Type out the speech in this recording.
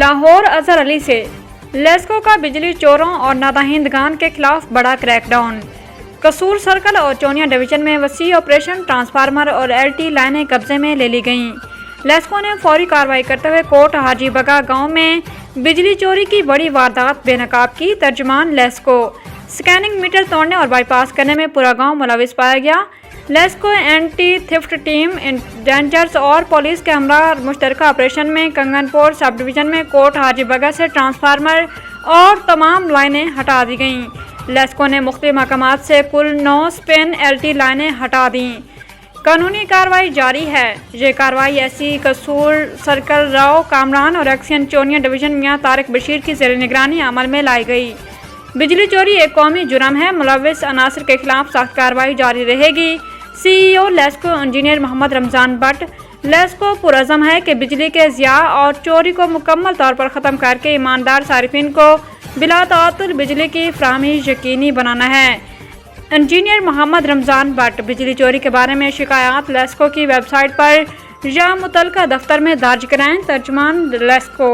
लाहौर अजहर अली से लेस्को का बिजली चोरों और नादहिंदगान के खिलाफ बड़ा क्रैकडाउन। कसूर सर्कल और चोनिया डिवीजन में वसी ऑपरेशन, ट्रांसफार्मर और एलटी लाइनें कब्जे में ले ली गईं। लेस्को ने फौरी कार्रवाई करते हुए कोट हाजी बगा गांव में बिजली चोरी की बड़ी वारदात बेनकाब की। तर्जुमान लेस्को स्कैनिंग मीटर तोड़ने और बाईपास करने में पूरा गांव मुलविस पाया गया। LESCO anti theft team, rangers और पुलिस के हमरा मुश्तरका ऑपरेशन में कंगनपुर सब डिवीजन में कोट हाजी बगा से ट्रांसफार्मर और तमाम लाइनें हटा दी गईं। लेस्को ने मुख्तलिफ महकमात से कुल 9 स्पिन एलटी लाइनें हटा दी। कानूनी कार्रवाई जारी है। ये कार्रवाई ऐसी कसूर सर्कल, राव कामरान और एक्शन चोनिया डिवीजन मियां तारिक बशीर की ज़ेर निगरानी अमल में लाई गई। बिजली चोरी एक कौमी जुर्म है। मुलविस अनासर के खिलाफ सख्त कार्रवाई जारी रहेगी। CEO LESCO engineer Mohammad Ramzan Bhatt. लेस्को पुरज़म है कि बिजली के ज़िया और चोरी को मुकम्मल तौर पर ख़त्म करके ईमानदार सारिफिन को बिला ताअत्तुल बिजली की फराहमी यकीनी बनाना है। इंजीनियर मोहम्मद रमज़ान भट्ट। बिजली चोरी के बारे में शिकायत लेस्को की वेबसाइट पर या मुतल्लिका दफ्तर में दर्ज कराएं। तर्जुमान लेस्को।